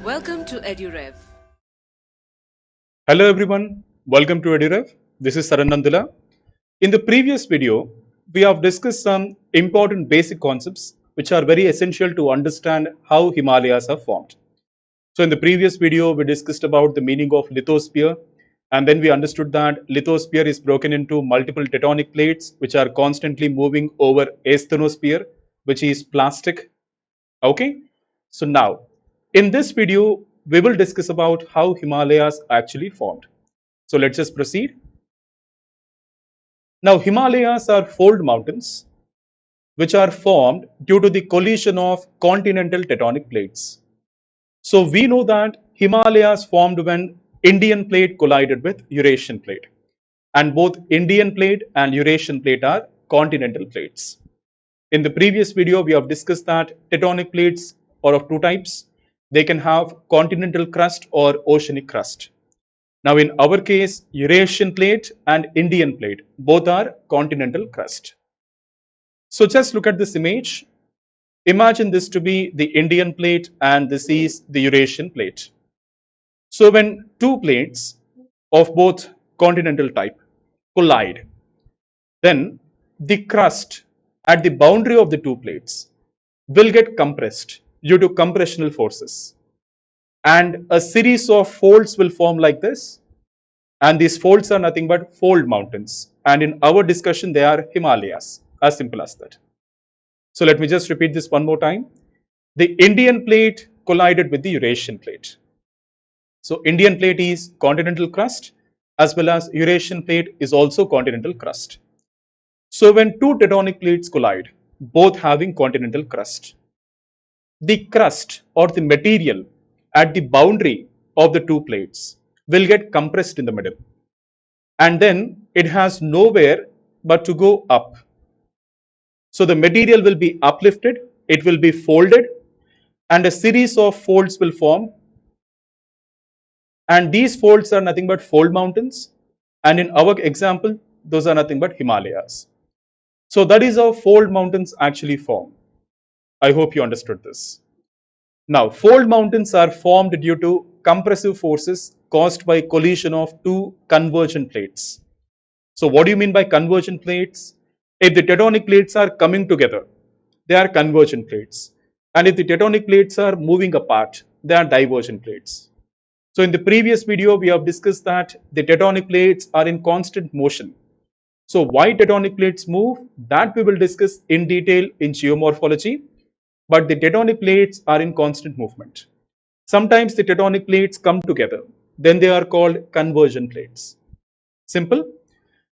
Welcome to EduRev. Hello everyone, welcome to EduRev. This is Saranandula. In the previous video, we have discussed some important basic concepts which are very essential to understand how Himalayas are formed. So in the previous video, we discussed about the meaning of lithosphere, and then we understood that lithosphere is broken into multiple tectonic plates which are constantly moving over asthenosphere, which is plastic. Okay, so now in this video, we will discuss about how Himalayas actually formed. So let's just proceed. Now, Himalayas are fold mountains which are formed due to the collision of continental tectonic plates. So we know that Himalayas formed when Indian plate collided with Eurasian plate, and both Indian plate and Eurasian plate are continental plates. In the previous video, we have discussed that tectonic plates are of two types. They can have continental crust or oceanic crust. Now, in our case, Eurasian plate and Indian plate both are continental crust. So, just look at this image. Imagine this to be the Indian plate and this is the Eurasian plate. So, when two plates of both continental type collide, then the crust at the boundary of the two plates will get compressed due to compressional forces. And a series of folds will form like this. And these folds are nothing but fold mountains. And in our discussion, they are Himalayas, as simple as that. So let me just repeat this one more time. The Indian plate collided with the Eurasian plate. So Indian plate is continental crust as well as Eurasian plate is also continental crust. So when two tectonic plates collide, both having continental crust, the crust or the material at the boundary of the two plates will get compressed in the middle, and then it has nowhere but to go up. So the material will be uplifted, it will be folded, and a series of folds will form, and these folds are nothing but fold mountains, and in our example those are nothing but Himalayas. So that is how fold mountains actually form. I hope you understood this. Now, fold mountains are formed due to compressive forces caused by collision of two convergent plates. So, what do you mean by convergent plates? If the tectonic plates are coming together, they are convergent plates. And if the tectonic plates are moving apart, they are divergent plates. So, in the previous video, we have discussed that the tectonic plates are in constant motion. So, why tectonic plates move? That we will discuss in detail in geomorphology. But the tectonic plates are in constant movement. Sometimes the tectonic plates come together, then they are called convergent plates. Simple.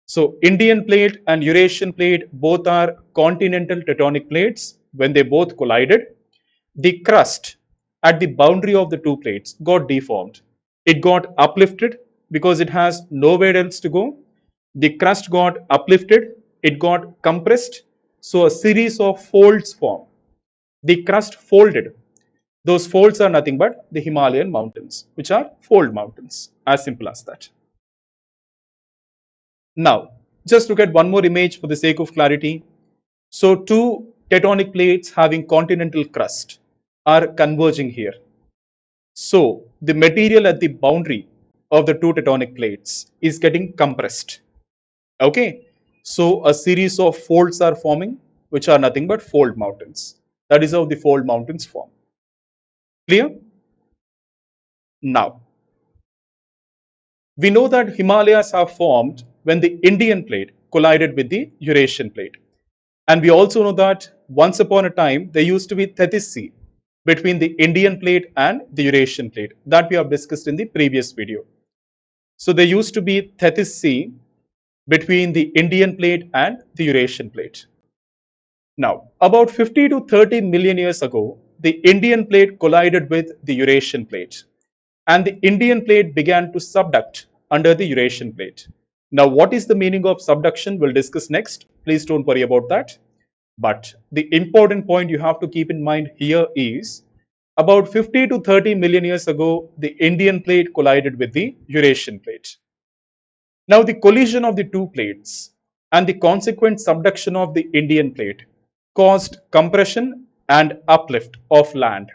So Indian plate and Eurasian plate both are continental tectonic plates. When they both collided, the crust at the boundary of the two plates got deformed. It got uplifted because it has nowhere else to go. The crust got uplifted, it got compressed, so a series of folds formed. The crust folded. Those folds are nothing but the Himalayan mountains, which are fold mountains. As simple as that. Now, just look at one more image for the sake of clarity. So, two tectonic plates having continental crust are converging here. So, the material at the boundary of the two tectonic plates is getting compressed. Okay. So, a series of folds are forming, which are nothing but fold mountains. That is how the fold mountains form. Clear? Now, we know that Himalayas are formed when the Indian plate collided with the Eurasian plate. And we also know that once upon a time, there used to be Tethys Sea between the Indian plate and the Eurasian plate. That we have discussed in the previous video. So there used to be Tethys Sea between the Indian plate and the Eurasian plate. Now, about 50 to 30 million years ago, the Indian plate collided with the Eurasian plate, and the Indian plate began to subduct under the Eurasian plate. Now, what is the meaning of subduction? We'll discuss next. Please don't worry about that. But the important point you have to keep in mind here is about 50 to 30 million years ago, the Indian plate collided with the Eurasian plate. Now, the collision of the two plates and the consequent subduction of the Indian plate caused compression and uplift of land.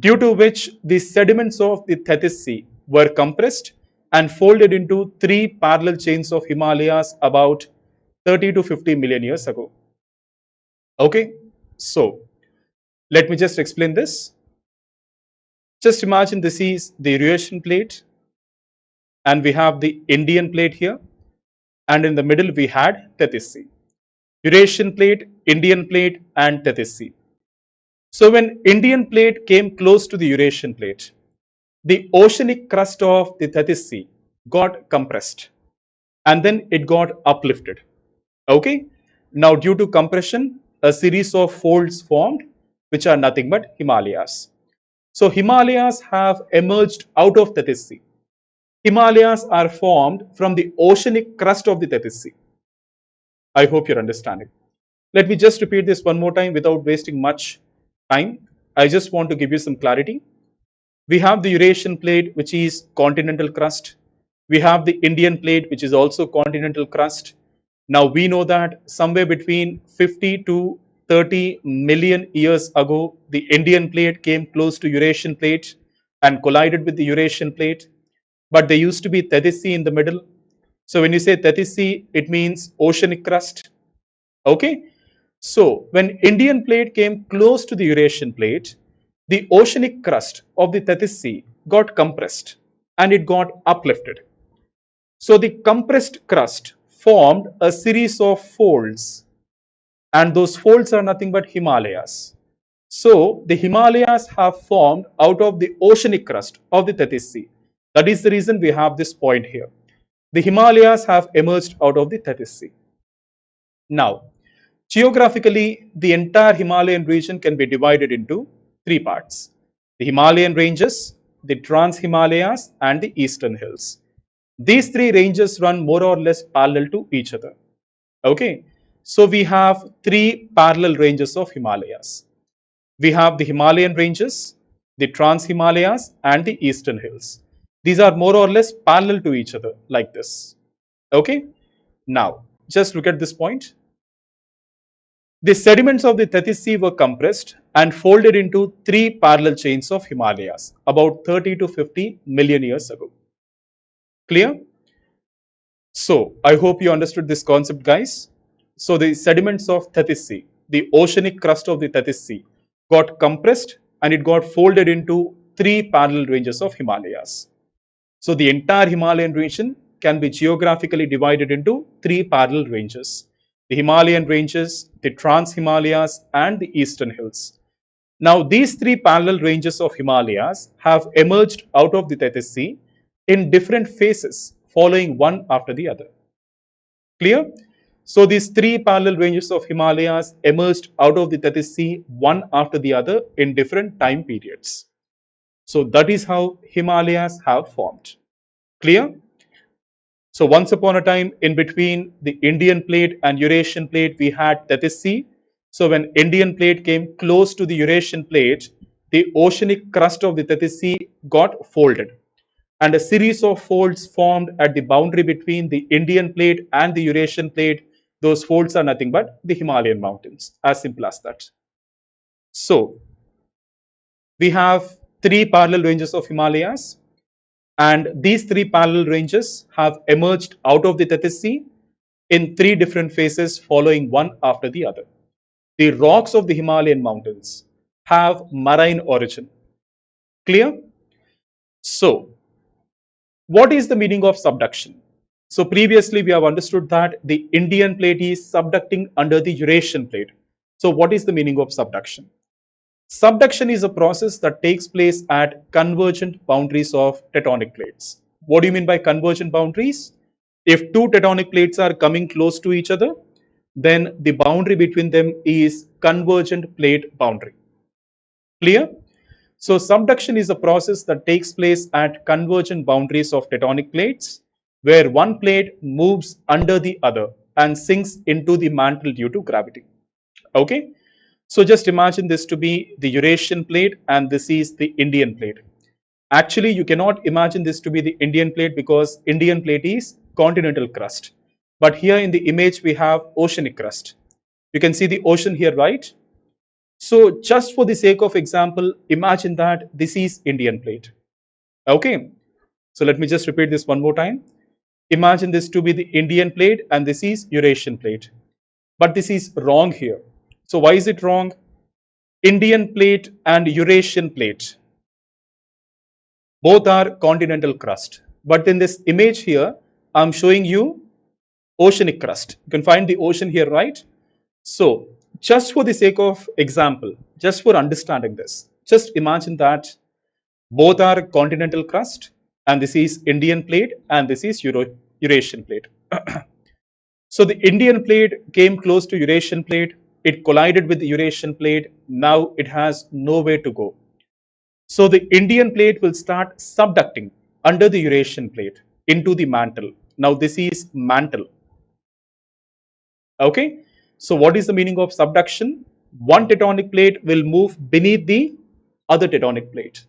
due to which the sediments of the Tethys Sea were compressed and folded into three parallel chains of Himalayas about 30 to 50 million years ago. Okay, so let me just explain this. Just imagine this is the Eurasian plate, and we have the Indian plate here, and in the middle we had Tethys Sea. Eurasian plate, Indian plate, and Tethys Sea. So when Indian plate came close to the Eurasian plate, the oceanic crust of the Tethys Sea got compressed and then it got uplifted. Okay. Now, due to compression, a series of folds formed, which are nothing but Himalayas. So, Himalayas have emerged out of Tethys Sea. Himalayas are formed from the oceanic crust of the Tethys Sea. I hope you're understanding. Let me just repeat this one more time without wasting much time. I just want to give you some clarity. We have the Eurasian plate, which is continental crust. We have the Indian plate, which is also continental crust. Now we know that somewhere between 50 to 30 million years ago, the Indian plate came close to Eurasian plate and collided with the Eurasian plate. But there used to be Tethys Sea in the middle. So when you say Tethys Sea, it means oceanic crust. Okay. So when Indian plate came close to the Eurasian plate, the oceanic crust of the Tethys Sea got compressed and it got uplifted. So the compressed crust formed a series of folds, and those folds are nothing but Himalayas. So the Himalayas have formed out of the oceanic crust of the Tethys Sea. That is the reason we have this point here. The Himalayas have emerged out of the Tethys Sea. Now, geographically, the entire Himalayan region can be divided into three parts: the Himalayan ranges, the Trans-Himalayas, and the Eastern Hills. These three ranges run more or less parallel to each other. Okay, so we have three parallel ranges of Himalayas. We have the Himalayan ranges, the Trans-Himalayas, and the Eastern Hills. These are more or less parallel to each other like this. Okay, now just look at this point. The sediments of the Tethys Sea were compressed and folded into three parallel chains of Himalayas about 30 to 50 million years ago. Clear? So, I hope you understood this concept, guys. So, the sediments of Tethys Sea, the oceanic crust of the Tethys Sea, got compressed and it got folded into three parallel ranges of Himalayas. So, the entire Himalayan region can be geographically divided into three parallel ranges: the Himalayan ranges, the Trans-Himalayas, and the Eastern Hills. Now, these three parallel ranges of Himalayas have emerged out of the Tethys Sea in different phases, following one after the other. Clear? So, these three parallel ranges of Himalayas emerged out of the Tethys Sea one after the other in different time periods. So, that is how Himalayas have formed. Clear? So once upon a time, in between the Indian plate and Eurasian plate, we had Tethys Sea. So when Indian plate came close to the Eurasian plate, the oceanic crust of the Tethys Sea got folded, and a series of folds formed at the boundary between the Indian plate and the Eurasian plate. Those folds are nothing but the Himalayan mountains. As simple as that. So we have three parallel ranges of Himalayas. And these three parallel ranges have emerged out of the Tethys Sea in three different phases, following one after the other. The rocks of the Himalayan mountains have marine origin. Clear? So, what is the meaning of subduction? So, previously we have understood that the Indian plate is subducting under the Eurasian plate. So, what is the meaning of subduction? Subduction is a process that takes place at convergent boundaries of tectonic plates. What do you mean by convergent boundaries? If two tectonic plates are coming close to each other, then the boundary between them is convergent plate boundary. Clear? So subduction is a process that takes place at convergent boundaries of tectonic plates, where one plate moves under the other and sinks into the mantle due to gravity. Okay? So just imagine this to be the Eurasian plate and this is the Indian plate. Actually, you cannot imagine this to be the Indian plate because Indian plate is continental crust. But here in the image, we have oceanic crust. You can see the ocean here, right? So just for the sake of example, imagine that this is Indian plate. Okay. So let me just repeat this one more time. Imagine this to be the Indian plate and this is Eurasian plate. But this is wrong here. So why is it wrong? Indian plate and Eurasian plate, both are continental crust. But in this image here, I'm showing you oceanic crust. You can find the ocean here, right? So just for the sake of example, just for understanding this, just imagine that both are continental crust and this is Indian plate and this is Eurasian plate. So the Indian plate came close to Eurasian plate. It collided with the Eurasian plate. Now it has nowhere to go. So the Indian plate will start subducting under the Eurasian plate into the mantle. Now this is mantle. Okay. So what is the meaning of subduction? One tectonic plate will move beneath the other tectonic plate.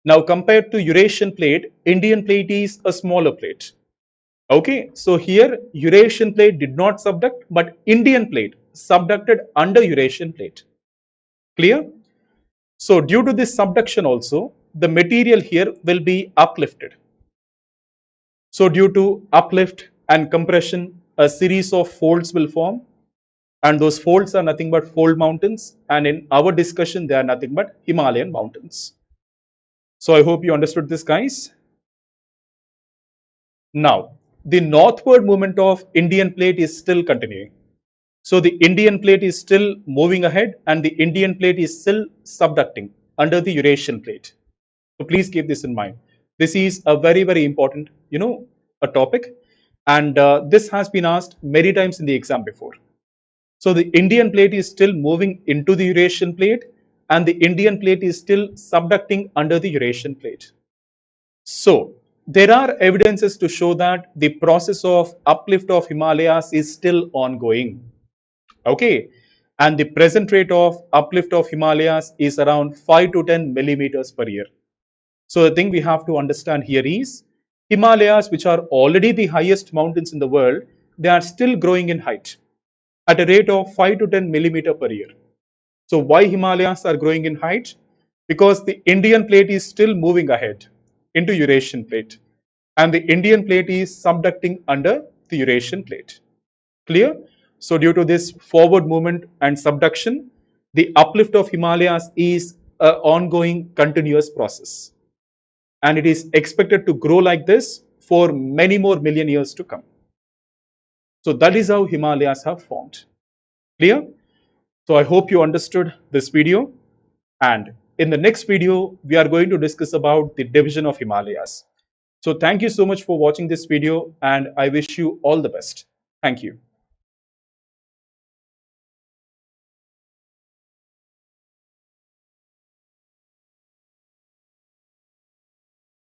Now compared to Eurasian plate, Indian plate is a smaller plate. Okay, so here Eurasian plate did not subduct, but Indian plate subducted under Eurasian plate. Clear? So due to this subduction also, the material here will be uplifted. So due to uplift and compression, a series of folds will form, and those folds are nothing but fold mountains, and in our discussion they are nothing but Himalayan mountains. So I hope you understood this, guys. Now, the northward movement of Indian plate is still continuing. So the Indian plate is still moving ahead and the Indian plate is still subducting under the Eurasian plate. So please keep this in mind. This is a very, very important, a topic. And this has been asked many times in the exam before. So the Indian plate is still moving into the Eurasian plate and the Indian plate is still subducting under the Eurasian plate. So there are evidences to show that the process of uplift of Himalayas is still ongoing. Okay, and the present rate of uplift of Himalayas is around 5 to 10 millimeters per year. So the thing we have to understand here is Himalayas, which are already the highest mountains in the world, they are still growing in height at a rate of 5 to 10 millimeter per year. So why Himalayas are growing in height? Because the Indian plate is still moving ahead into Eurasian plate and the Indian plate is subducting under the Eurasian plate. Clear? So due to this forward movement and subduction, the uplift of Himalayas is an ongoing continuous process. And it is expected to grow like this for many more million years to come. So that is how Himalayas have formed. Clear? So I hope you understood this video. And in the next video, we are going to discuss about the division of Himalayas. So thank you so much for watching this video and I wish you all the best. Thank you.